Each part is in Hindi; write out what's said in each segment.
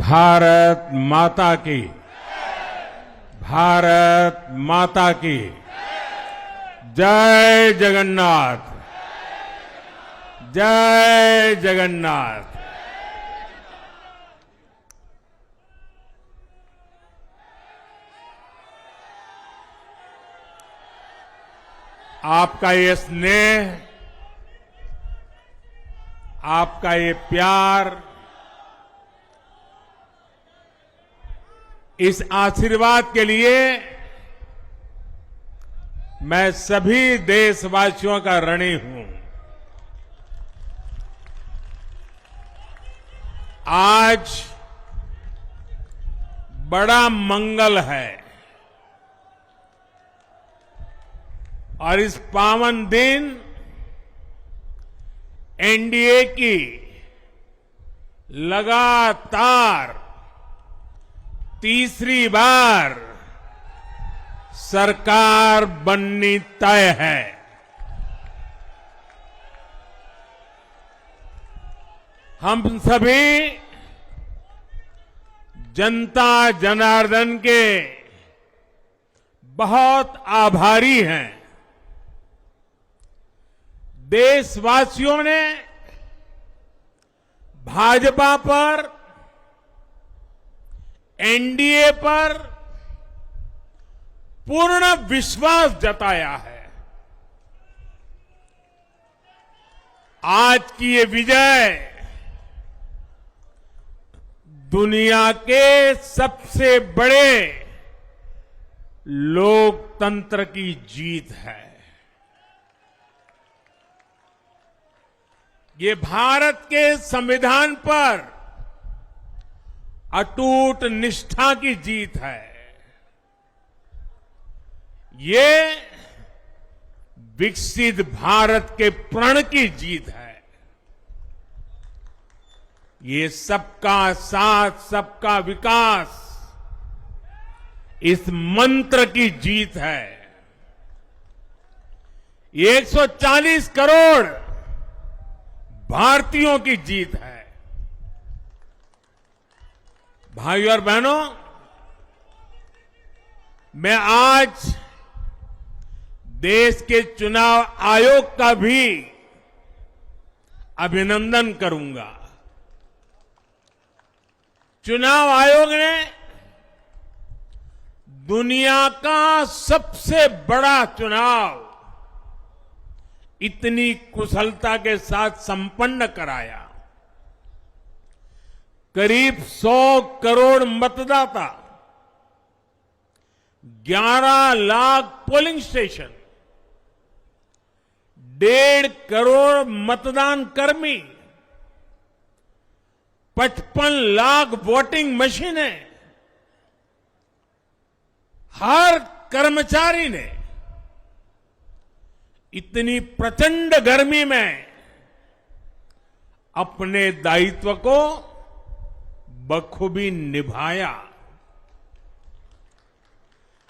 भारत माता की, भारत माता की जय जगन्नाथ, जय जगन्नाथ। आपका ये स्नेह, आपका ये प्यार, इस आशीर्वाद के लिए मैं सभी देशवासियों का ऋणी हूं। आज बड़ा मंगल है और इस पावन दिन एनडीए की लगातार तीसरी बार सरकार बननी तय है। हम सभी जनता जनार्दन के बहुत आभारी हैं। देशवासियों ने भाजपा पर, एनडीए पर पूर्ण विश्वास जताया है। आज की ये विजय दुनिया के सबसे बड़े लोकतंत्र की जीत है। ये भारत के संविधान पर अटूट निष्ठा की जीत है। ये विकसित भारत के प्रण की जीत है। ये सबका साथ, सबका विकास, इस मंत्र की जीत है। ये 140 करोड़ भारतीयों की जीत है। भाइयों और बहनों, मैं आज देश के चुनाव आयोग का भी अभिनंदन करूंगा। चुनाव आयोग ने दुनिया का सबसे बड़ा चुनाव इतनी कुशलता के साथ संपन्न कराया। करीब 100 करोड़ मतदाता, 11 लाख पोलिंग स्टेशन, 1.5 करोड़ मतदान कर्मी, 55 लाख वोटिंग मशीनें, हर कर्मचारी ने इतनी प्रचंड गर्मी में अपने दायित्व को बखूबी निभाया।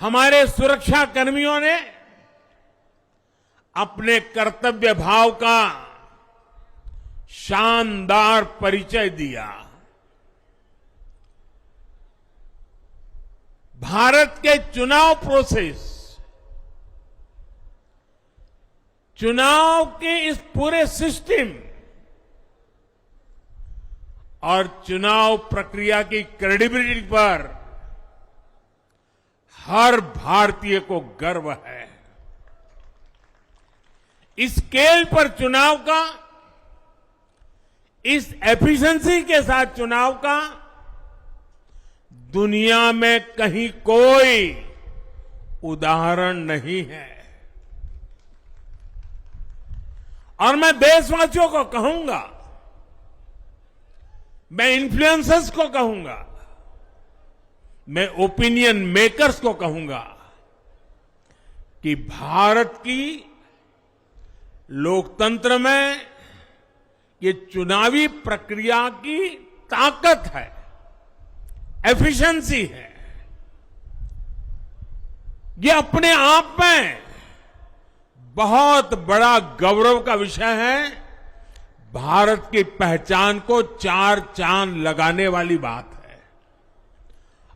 हमारे सुरक्षा कर्मियों ने अपने कर्तव्य भाव का शानदार परिचय दिया। भारत के चुनाव प्रोसेस, चुनाव के इस पूरे सिस्टम और चुनाव प्रक्रिया की क्रेडिबिलिटी पर हर भारतीय को गर्व है। इस स्केल पर चुनाव का, इस एफिशिएंसी के साथ चुनाव का दुनिया में कहीं कोई उदाहरण नहीं है। और मैं देशवासियों को कहूंगा, मैं इन्फ्लुएंसर्स को कहूंगा, मैं ओपिनियन मेकर्स को कहूंगा कि भारत की लोकतंत्र में ये चुनावी प्रक्रिया की ताकत है, एफिशिएंसी है। ये अपने आप में बहुत बड़ा गौरव का विषय है। भारत की पहचान को 4 चांद लगाने वाली बात है।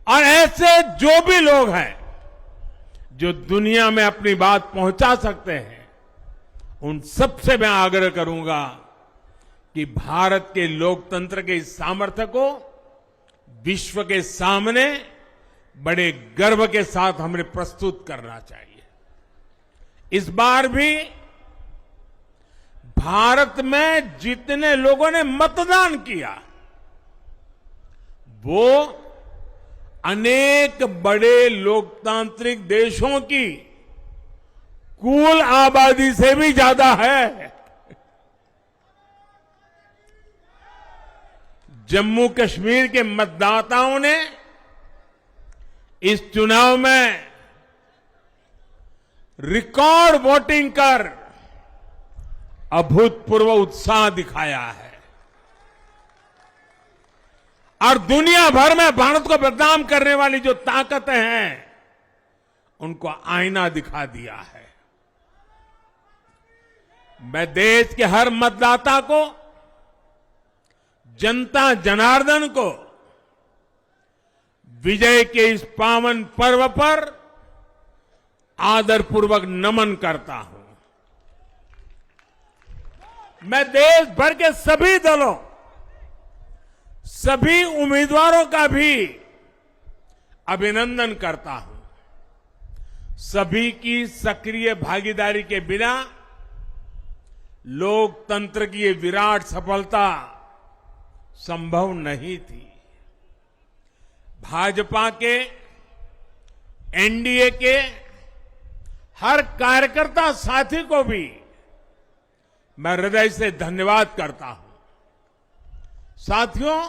और ऐसे जो भी लोग हैं जो दुनिया में अपनी बात पहुंचा सकते हैं, उन सबसे मैं आग्रह करूंगा कि भारत के लोकतंत्र के इस सामर्थ्य को विश्व के सामने बड़े गर्व के साथ हमें प्रस्तुत करना चाहिए। इस बार भी भारत में जितने लोगों ने मतदान किया वो अनेक बड़े लोकतांत्रिक देशों की कुल आबादी से भी ज्यादा है। जम्मू कश्मीर के मतदाताओं ने इस चुनाव में रिकॉर्ड वोटिंग कर अभूतपूर्व उत्साह दिखाया है और दुनिया भर में भारत को बदनाम करने वाली जो ताकतें हैं उनको आईना दिखा दिया है। मैं देश के हर मतदाता को, जनता जनार्दन को विजय के इस पावन पर्व पर आदरपूर्वक नमन करता हूं। मैं देश भर के सभी दलों, सभी उम्मीदवारों का भी अभिनंदन करता हूं। सभी की सक्रिय भागीदारी के बिना लोकतंत्र की ये विराट सफलता संभव नहीं थी। भाजपा के, एनडीए के हर कार्यकर्ता साथी को भी मैं हृदय से धन्यवाद करता हूं। साथियों,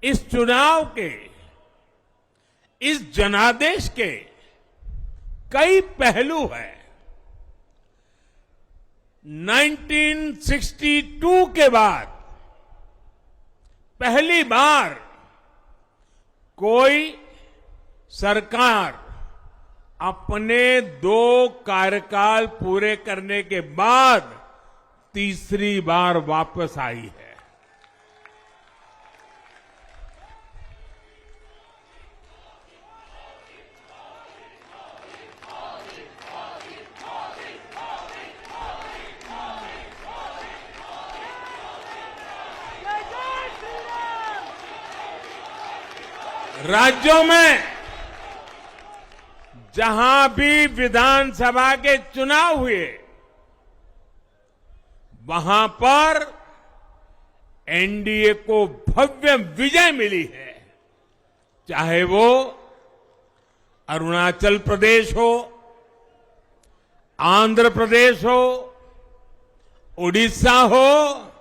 इस चुनाव के, इस जनादेश के कई पहलू हैं। 1962 के बाद पहली बार कोई सरकार अपने 2 कार्यकाल पूरे करने के बाद तीसरी बार वापस आई है। राज्यों में जहां भी विधानसभा के चुनाव हुए वहां पर एनडीए को भव्य विजय मिली है। चाहे वो अरुणाचल प्रदेश हो, आंध्र प्रदेश हो, उड़ीसा हो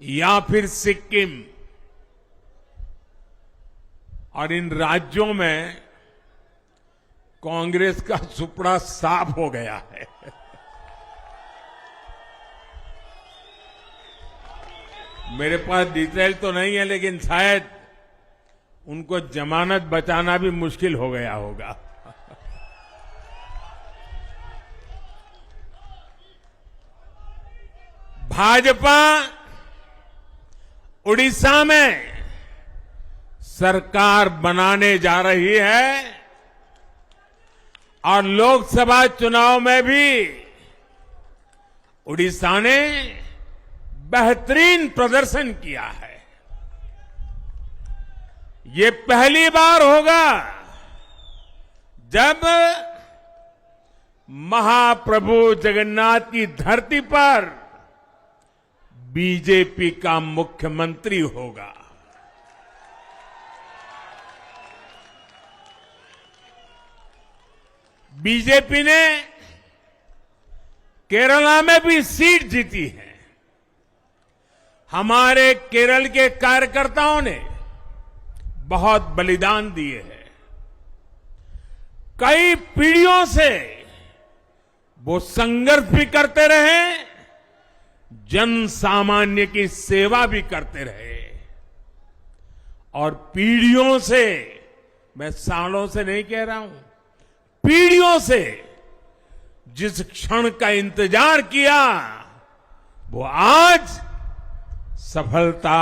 या फिर सिक्किम। और इन राज्यों में कांग्रेस का सुपड़ा साफ हो गया है। मेरे पास डिटेल तो नहीं है, लेकिन शायद उनको जमानत बचाना भी मुश्किल हो गया होगा। भाजपा उड़ीसा में सरकार बनाने जा रही है और लोकसभा चुनाव में भी उड़ीसा ने बेहतरीन प्रदर्शन किया है। ये पहली बार होगा जब महाप्रभु जगन्नाथ की धरती पर बीजेपी का मुख्यमंत्री होगा। बीजेपी ने केरला में भी सीट जीती है। हमारे केरल के कार्यकर्ताओं ने बहुत बलिदान दिए हैं। कई पीढ़ियों से वो संघर्ष भी करते रहे, जन सामान्य की सेवा भी करते रहे और पीढ़ियों से, मैं सालों से नहीं कह रहा हूं, पीढ़ियों से जिस क्षण का इंतजार किया वो आज सफलता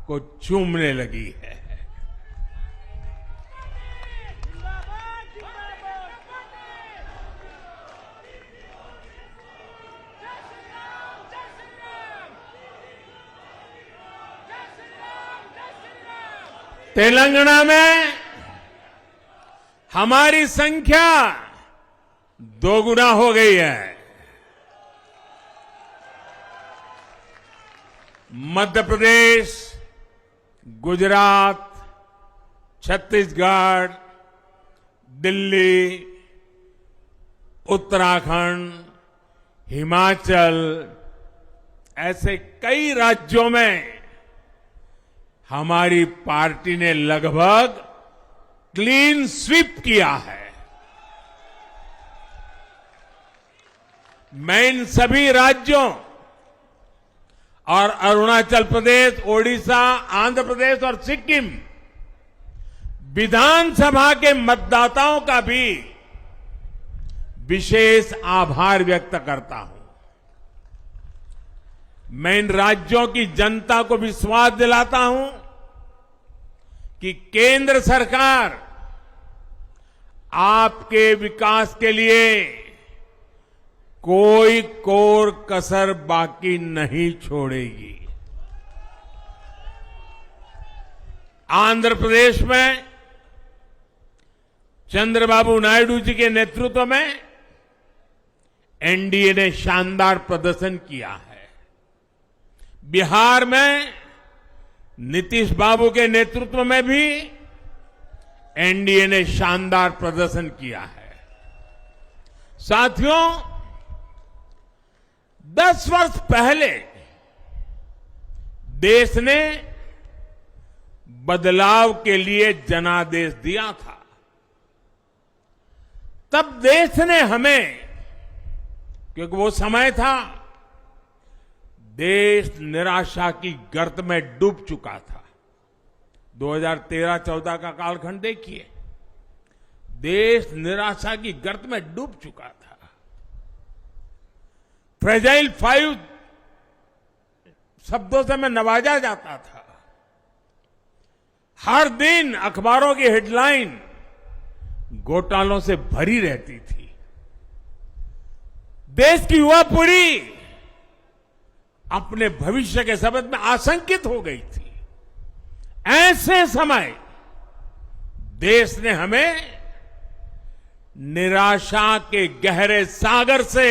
को चूमने लगी है। तेलंगाना में हमारी संख्या दोगुना हो गई है। मध्य प्रदेश, गुजरात, छत्तीसगढ़, दिल्ली, उत्तराखंड, हिमाचल, ऐसे कई राज्यों में हमारी पार्टी ने लगभग क्लीन स्वीप किया है। मैं इन सभी राज्यों और अरुणाचल प्रदेश, ओडिशा, आंध्र प्रदेश और सिक्किम विधानसभा के मतदाताओं का भी विशेष आभार व्यक्त करता हूं। मैं इन राज्यों की जनता को विश्वास दिलाता हूं कि केंद्र सरकार आपके विकास के लिए कोई कोर कसर बाकी नहीं छोड़ेगी। आंध्र प्रदेश में चंद्रबाबू नायडू जी के नेतृत्व में एनडीए ने शानदार प्रदर्शन किया है। बिहार में नीतीश बाबू के नेतृत्व में भी एनडीए ने शानदार प्रदर्शन किया है। साथियों, 10 वर्ष पहले देश ने बदलाव के लिए जनादेश दिया था। तब देश ने हमें, क्योंकि वो समय था देश निराशा की गर्त में डूब चुका था। 2013-14 का कालखंड देखिए, देश निराशा की गर्त में डूब चुका था। फ्रेजाइल 5 शब्दों से मैं नवाजा जाता था। हर दिन अखबारों की हेडलाइन घोटालों से भरी रहती थी। देश की युवा पीढ़ी अपने भविष्य के संबंध में आशंकित हो गई थी। ऐसे समय देश ने हमें निराशा के गहरे सागर से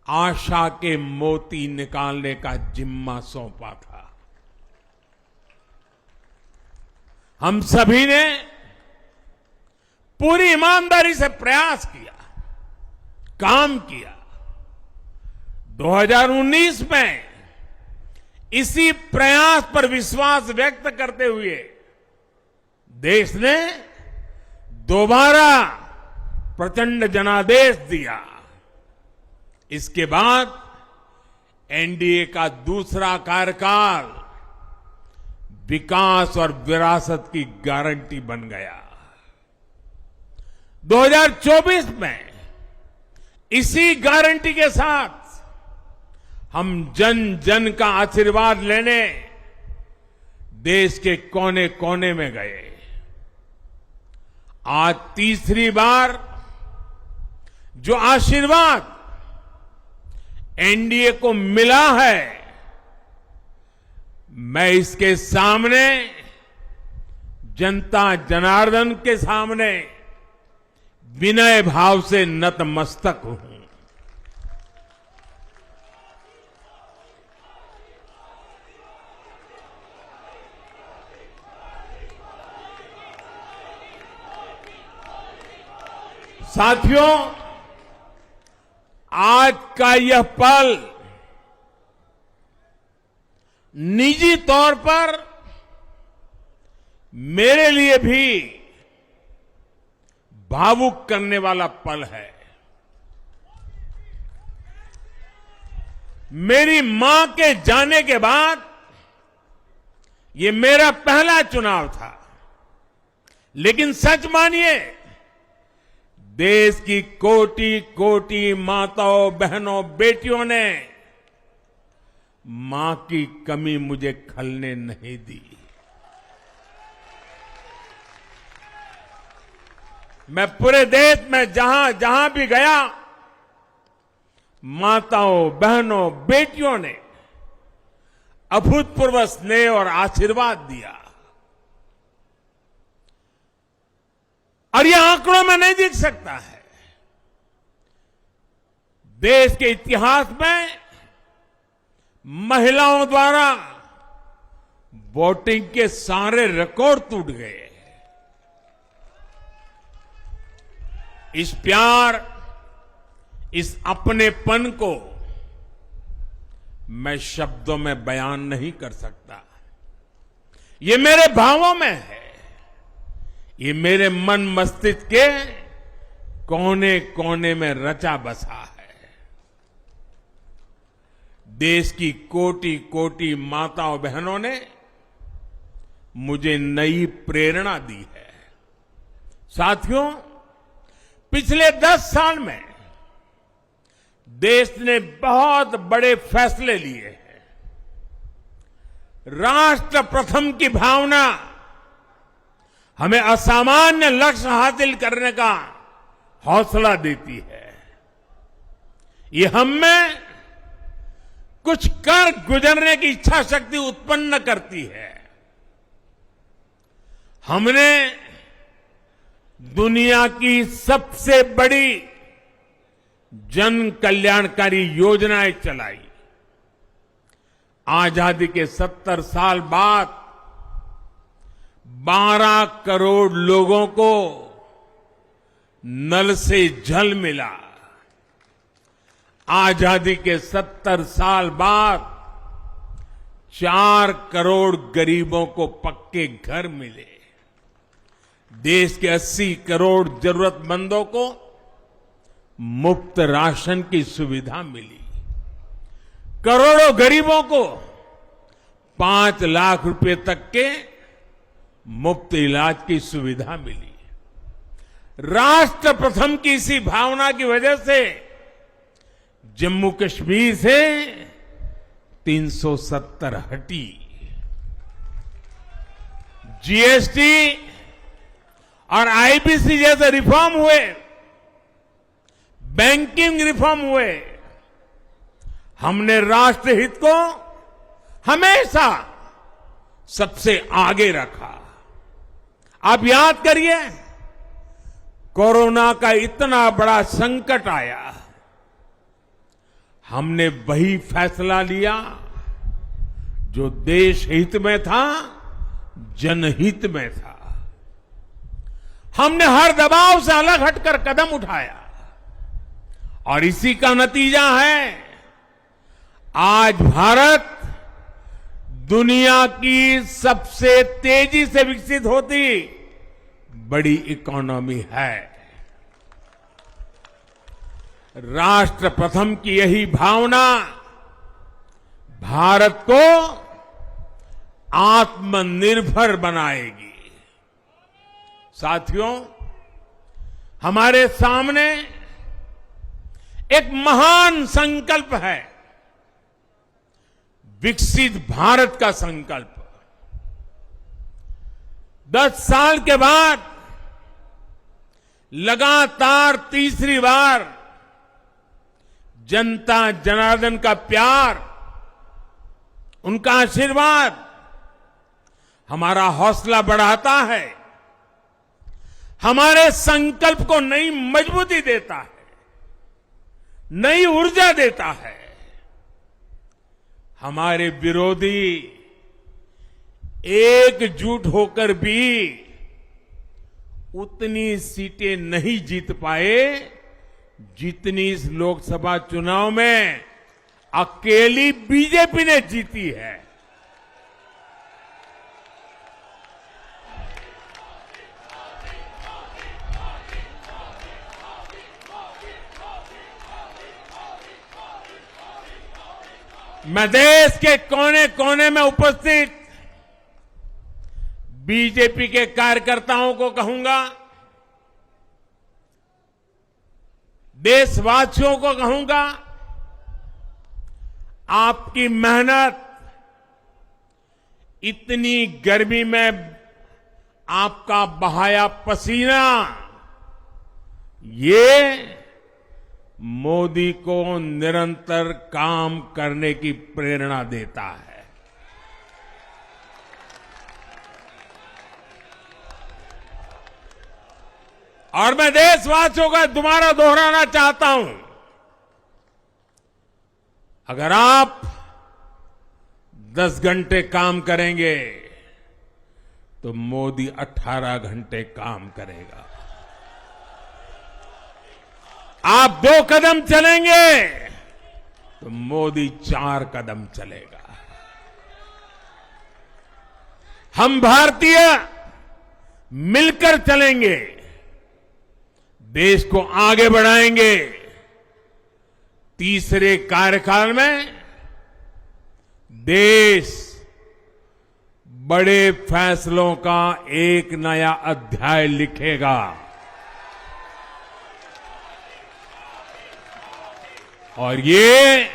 आशा के मोती निकालने का जिम्मा सौंपा था। हम सभी ने पूरी ईमानदारी से प्रयास किया, काम किया। 2019 में इसी प्रयास पर विश्वास व्यक्त करते हुए देश ने दोबारा प्रचंड जनादेश दिया। इसके बाद एनडीए का दूसरा कार्यकाल विकास और विरासत की गारंटी बन गया। 2024 में इसी गारंटी के साथ हम जन जन का आशीर्वाद लेने देश के कोने कोने में गए। आज तीसरी बार जो आशीर्वाद एनडीए को मिला है, मैं इसके सामने, जनता जनार्दन के सामने विनय भाव से नतमस्तक हूं। साथियों, आज का यह पल निजी तौर पर मेरे लिए भी भावुक करने वाला पल है। मेरी मां के जाने के बाद ये मेरा पहला चुनाव था, लेकिन सच मानिए, देश की कोटि कोटि माताओं, बहनों, बेटियों ने मां की कमी मुझे खलने नहीं दी। मैं पूरे देश में जहां जहां भी गया, माताओं, बहनों, बेटियों ने अभूतपूर्व स्नेह और आशीर्वाद दिया। और ये आंकड़ों में नहीं दिख सकता है। देश के इतिहास में महिलाओं द्वारा वोटिंग के सारे रिकॉर्ड टूट गए। इस प्यार, इस अपनेपन को मैं शब्दों में बयान नहीं कर सकता। ये मेरे भावों में है, ये मेरे मन मस्तिष्क के कोने कोने में रचा बसा है। देश की कोटि कोटि माताओं बहनों ने मुझे नई प्रेरणा दी है। साथियों, पिछले 10 साल में देश ने बहुत बड़े फैसले लिए हैं। राष्ट्र प्रथम की भावना हमें असामान्य लक्ष्य हासिल करने का हौसला देती है। ये हम में कुछ कर गुजरने की इच्छा शक्ति उत्पन्न करती है। हमने दुनिया की सबसे बड़ी जन कल्याणकारी योजनाएं चलाई। आजादी के 70 साल बाद 12 करोड़ लोगों को नल से जल मिला। आजादी के 70 साल बाद 4 करोड़ गरीबों को पक्के घर मिले। देश के 80 करोड़ जरूरतमंदों को मुफ्त राशन की सुविधा मिली। करोड़ों गरीबों को 5 लाख रुपए तक के मुफ्त इलाज की सुविधा मिली। राष्ट्र प्रथम की इसी भावना की वजह से जम्मू कश्मीर से 370 हटी। जीएसटी और आईबीसी जैसे रिफॉर्म हुए, बैंकिंग रिफॉर्म हुए। हमने राष्ट्रहित को हमेशा सबसे आगे रखा। आप याद करिए, कोरोना का इतना बड़ा संकट आया, हमने वही फैसला लिया जो देश हित में था, जनहित में था। हमने हर दबाव से अलग हटकर कदम उठाया और इसी का नतीजा है आज भारत दुनिया की सबसे तेजी से विकसित होती बड़ी इकोनॉमी है। राष्ट्र प्रथम की यही भावना भारत को आत्मनिर्भर बनाएगी। साथियों, हमारे सामने एक महान संकल्प है, विकसित भारत का संकल्प। 10 साल के बाद लगातार तीसरी बार जनता जनार्दन का प्यार, उनका आशीर्वाद हमारा हौसला बढ़ाता है, हमारे संकल्प को नई मजबूती देता है, नई ऊर्जा देता है। हमारे विरोधी एकजुट होकर भी उतनी सीटें नहीं जीत पाए जितनी इस लोकसभा चुनाव में अकेली बीजेपी ने जीती है। मैं देश के कोने कोने में उपस्थित बीजेपी के कार्यकर्ताओं को कहूंगा, देशवासियों को कहूंगा, आपकी मेहनत, इतनी गर्मी में आपका बहाया पसीना, ये मोदी को निरंतर काम करने की प्रेरणा देता है। और मैं देशवासियों का दोबारा दोहराना चाहता हूं, अगर आप 10 घंटे काम करेंगे तो मोदी 18 घंटे काम करेगा। आप 2 कदम चलेंगे तो मोदी 4 कदम चलेगा। हम भारतीय मिलकर चलेंगे, देश को आगे बढ़ाएंगे। तीसरे कार्यकाल में देश बड़े फैसलों का एक नया अध्याय लिखेगा और ये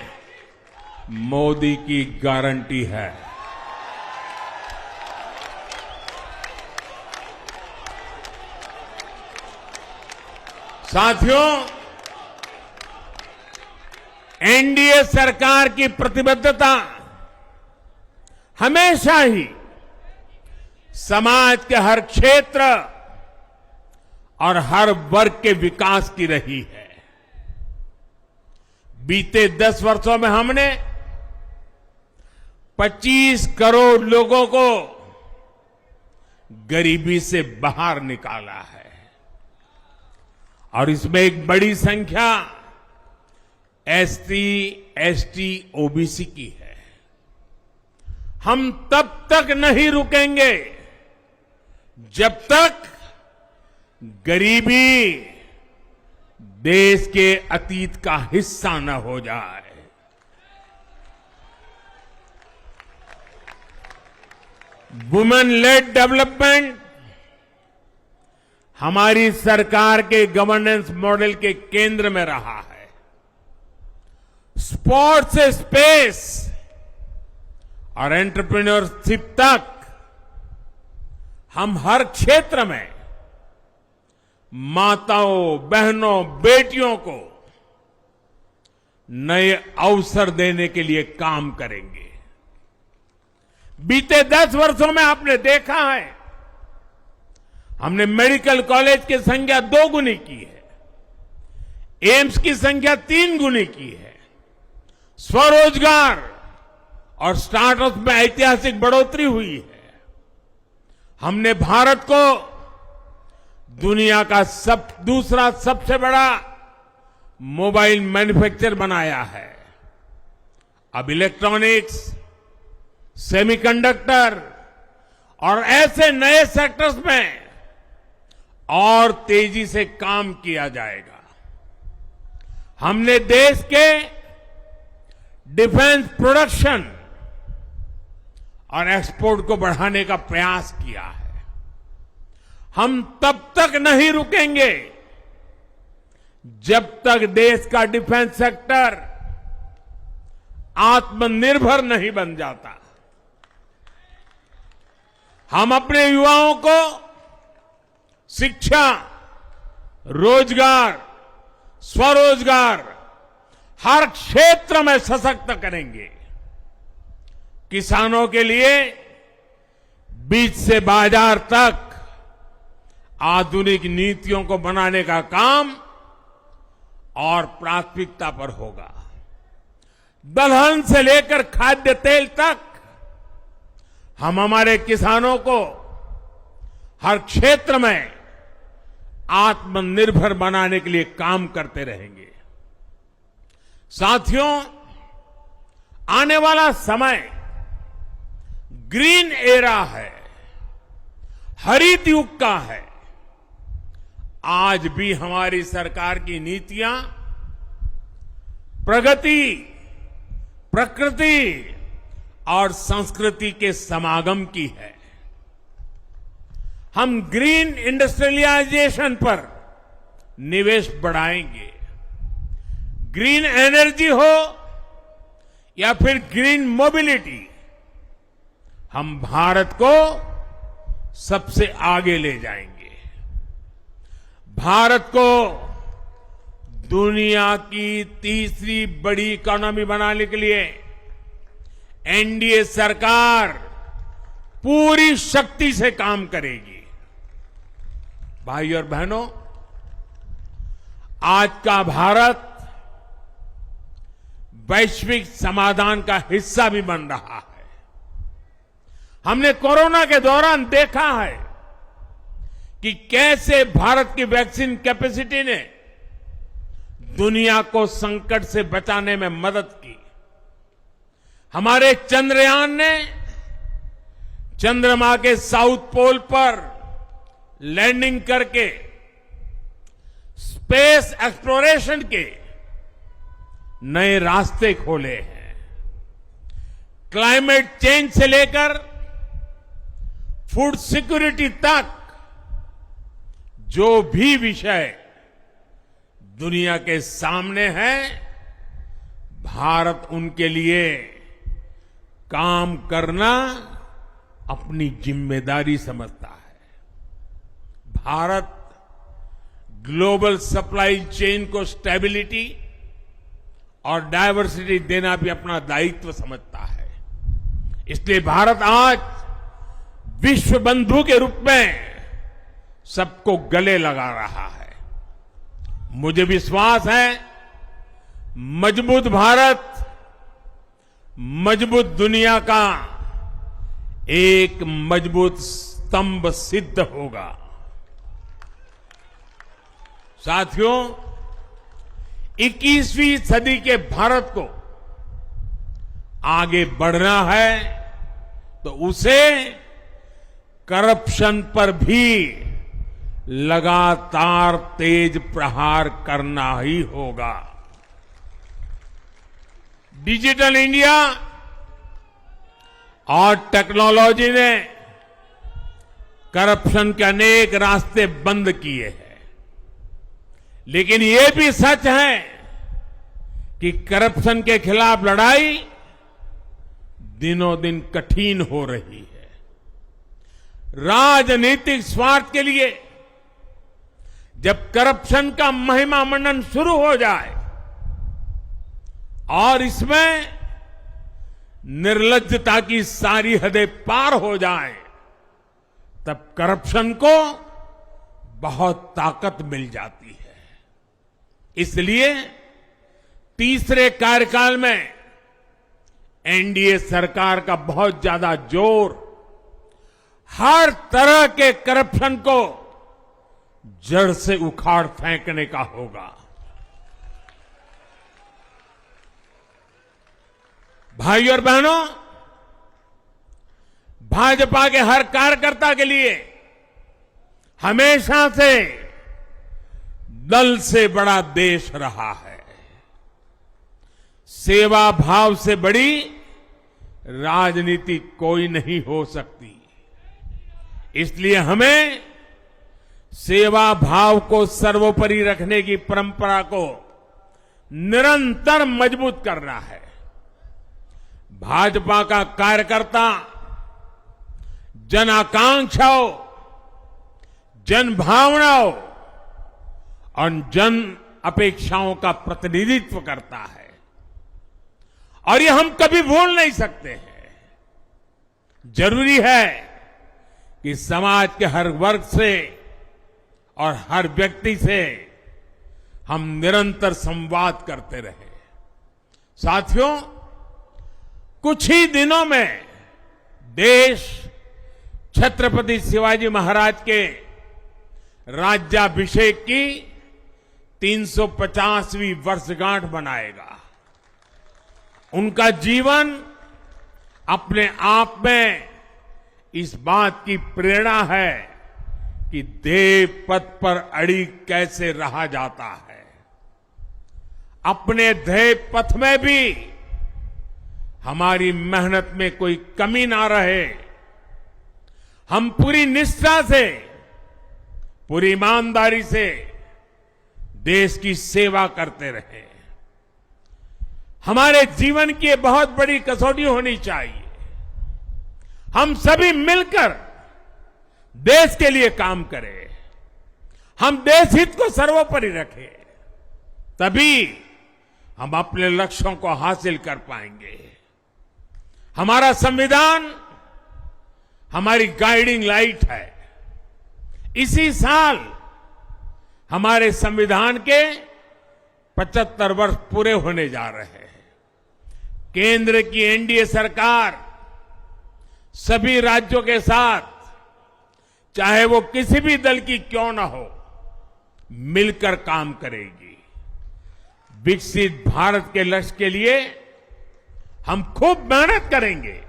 मोदी की गारंटी है। साथियों, एनडीए सरकार की प्रतिबद्धता हमेशा ही समाज के हर क्षेत्र और हर वर्ग के विकास की रही है। बीते 10 वर्षों में हमने 25 करोड़ लोगों को गरीबी से बाहर निकाला है और इसमें एक बड़ी संख्या एसटी, एसटी, ओबीसी की है। हम तब तक नहीं रुकेंगे जब तक गरीबी देश के अतीत का हिस्सा न हो जाए। वुमेन लेड डेवलपमेंट हमारी सरकार के गवर्नेंस मॉडल के केंद्र में रहा है। स्पोर्ट्स से स्पेस और एंटरप्रेन्योरशिप तक हम हर क्षेत्र में माताओं, बहनों, बेटियों को नए अवसर देने के लिए काम करेंगे। बीते 10 वर्षों में आपने देखा है, हमने मेडिकल कॉलेज की संख्या 2 गुनी की है, एम्स की संख्या 3 गुनी की है, स्वरोजगार और स्टार्टअप में ऐतिहासिक बढ़ोतरी हुई है। हमने भारत को दुनिया का दूसरा सबसे बड़ा मोबाइल मैन्युफैक्चरर बनाया है। अब इलेक्ट्रॉनिक्स, सेमीकंडक्टर और ऐसे नए सेक्टर्स में और तेजी से काम किया जाएगा। हमने देश के डिफेंस प्रोडक्शन और एक्सपोर्ट को बढ़ाने का प्रयास किया है। हम तब तक नहीं रुकेंगे जब तक देश का डिफेंस सेक्टर आत्मनिर्भर नहीं बन जाता। हम अपने युवाओं को शिक्षा, रोजगार, स्वरोजगार हर क्षेत्र में सशक्त करेंगे। किसानों के लिए बीज से बाजार तक आधुनिक नीतियों को बनाने का काम और प्राथमिकता पर होगा। दलहन से लेकर खाद्य तेल तक हम हमारे किसानों को हर क्षेत्र में आत्मनिर्भर बनाने के लिए काम करते रहेंगे। साथियों, आने वाला समय ग्रीन एरा है, हरित युग का है। आज भी हमारी सरकार की नीतियां प्रगति, प्रकृति और संस्कृति के समागम की है। हम ग्रीन इंडस्ट्रियलाइजेशन पर निवेश बढ़ाएंगे। ग्रीन एनर्जी हो या फिर ग्रीन मोबिलिटी, हम भारत को सबसे आगे ले जाएंगे। भारत को दुनिया की तीसरी बड़ी इकोनॉमी बनाने के लिए एनडीए सरकार पूरी शक्ति से काम करेगी। भाई और बहनों, आज का भारत वैश्विक समाधान का हिस्सा भी बन रहा है। हमने कोरोना के दौरान देखा है कि कैसे भारत की वैक्सीन कैपेसिटी ने दुनिया को संकट से बचाने में मदद की। हमारे चंद्रयान ने चंद्रमा के साउथ पोल पर लैंडिंग करके स्पेस एक्सप्लोरेशन के नए रास्ते खोले हैं। क्लाइमेट चेंज से लेकर फूड सिक्योरिटी तक जो भी विषय दुनिया के सामने है, भारत उनके लिए काम करना अपनी जिम्मेदारी समझता है। भारत ग्लोबल सप्लाई चेन को स्टेबिलिटी और डायवर्सिटी देना भी अपना दायित्व समझता है। इसलिए भारत आज विश्व बंधु के रूप में सबको गले लगा रहा है। मुझे विश्वास है मजबूत भारत मजबूत दुनिया का एक मजबूत स्तंभ सिद्ध होगा। साथियों, 21वीं सदी के भारत को आगे बढ़ना है तो उसे करप्शन पर भी लगातार तेज प्रहार करना ही होगा। डिजिटल इंडिया और टेक्नोलॉजी ने करप्शन के अनेक रास्ते बंद किए हैं, लेकिन ये भी सच है कि करप्शन के खिलाफ लड़ाई दिनों दिन कठिन हो रही है। राजनीतिक स्वार्थ के लिए जब करप्शन का महिमा मंडन शुरू हो जाए और इसमें निर्लज्जता की सारी हदें पार हो जाए, तब करप्शन को बहुत ताकत मिल जाती है। इसलिए तीसरे कार्यकाल में एनडीए सरकार का बहुत ज्यादा जोर हर तरह के करप्शन को जड़ से उखाड़ फेंकने का होगा। भाइयों और बहनों, भाजपा के हर कार्यकर्ता के लिए हमेशा से दल से बड़ा देश रहा है। सेवा भाव से बड़ी राजनीति कोई नहीं हो सकती। इसलिए हमें सेवा भाव को सर्वोपरि रखने की परंपरा को निरंतर मजबूत करना है। भाजपा का कार्यकर्ता जन आकांक्षाओं, जन भावनाओं और जन अपेक्षाओं का प्रतिनिधित्व करता है और ये हम कभी भूल नहीं सकते हैं। जरूरी है कि समाज के हर वर्ग से और हर व्यक्ति से हम निरंतर संवाद करते रहे। साथियों, कुछ ही दिनों में देश छत्रपति शिवाजी महाराज के राज्याभिषेक की 350वीं वर्षगांठ मनाएगा। उनका जीवन अपने आप में इस बात की प्रेरणा है कि देव पथ पर अड़ी कैसे रहा जाता है। अपने देव पथ में भी हमारी मेहनत में कोई कमी ना रहे। हम पूरी निष्ठा से, पूरी ईमानदारी से देश की सेवा करते रहे। हमारे जीवन की बहुत बड़ी कसौटी होनी चाहिए। हम सभी मिलकर देश के लिए काम करें, हम देश हित को सर्वोपरि रखें, तभी हम अपने लक्ष्यों को हासिल कर पाएंगे। हमारा संविधान हमारी गाइडिंग लाइट है। इसी साल हमारे संविधान के 75 वर्ष पूरे होने जा रहे हैं। केंद्र की एनडीए सरकार सभी राज्यों के साथ, चाहे वो किसी भी दल की क्यों ना हो, मिलकर काम करेगी। विकसित भारत के लक्ष्य के लिए हम खूब मेहनत करेंगे,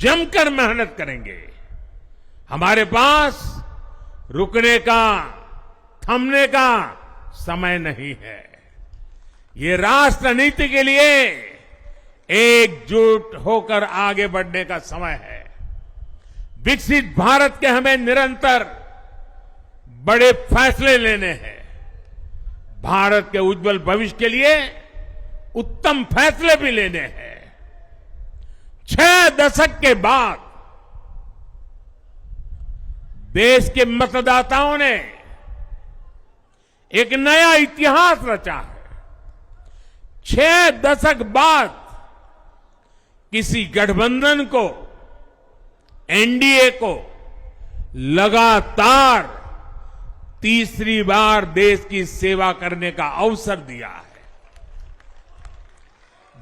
जमकर मेहनत करेंगे। हमारे पास रुकने का, थमने का समय नहीं है। ये राष्ट्र नीति के लिए एकजुट होकर आगे बढ़ने का समय है। विकसित भारत के हमें निरंतर बड़े फैसले लेने हैं। भारत के उज्जवल भविष्य के लिए उत्तम फैसले भी लेने हैं। 6 दशक के बाद देश के मतदाताओं ने एक नया इतिहास रचा है। 6 दशक बाद किसी गठबंधन को, एनडीए को लगातार तीसरी बार देश की सेवा करने का अवसर दिया है।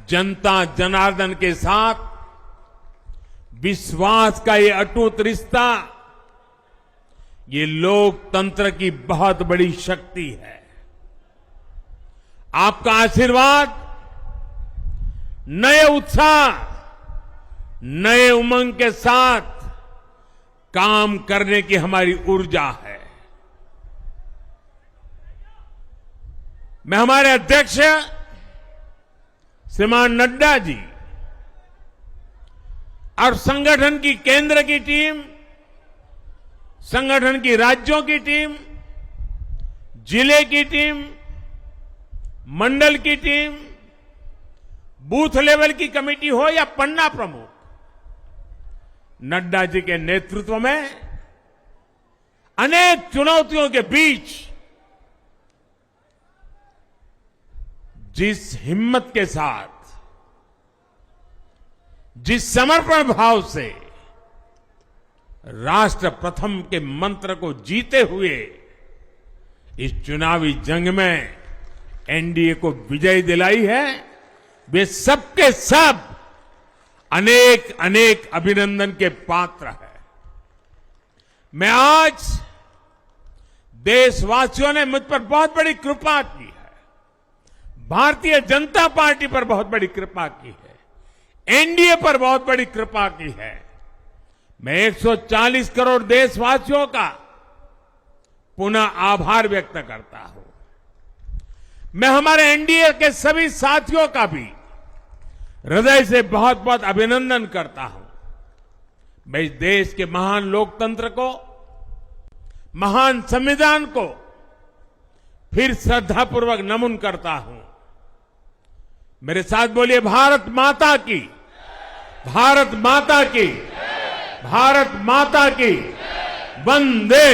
जनता जनार्दन के साथ विश्वास का ये अटूट रिश्ता, ये लोकतंत्र की बहुत बड़ी शक्ति है। आपका आशीर्वाद नए उत्साह, नए उमंग के साथ काम करने की हमारी ऊर्जा है। मैं हमारे अध्यक्ष श्रीमान नड्डा जी और संगठन की केंद्र की टीम, संगठन की राज्यों की टीम, जिले की टीम, मंडल की टीम, बूथ लेवल की कमेटी हो या पन्ना प्रमुख, नड्डा जी के नेतृत्व में अनेक चुनौतियों के बीच जिस हिम्मत के साथ, जिस समर्पण भाव से राष्ट्र प्रथम के मंत्र को जीते हुए इस चुनावी जंग में एनडीए को विजय दिलाई है, वे सबके सब अनेक अनेक अभिनंदन के पात्र हैं। मैं आज देशवासियों ने मुझ पर बहुत बड़ी कृपा की है, भारतीय जनता पार्टी पर बहुत बड़ी कृपा की है, एनडीए पर बहुत बड़ी कृपा की है। मैं 140 करोड़ देशवासियों का पुनः आभार व्यक्त करता हूं। मैं हमारे एनडीए के सभी साथियों का भी हृदय से बहुत बहुत अभिनंदन करता हूं। मैं इस देश के महान लोकतंत्र को, महान संविधान को फिर श्रद्धापूर्वक नमन करता हूं। मेरे साथ बोलिए, भारत माता की, भारत माता की, भारत माता की, वंदे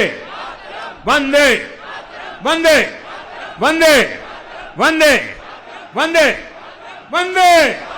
वंदे वंदे वंदे वंदे वंदे वंदे।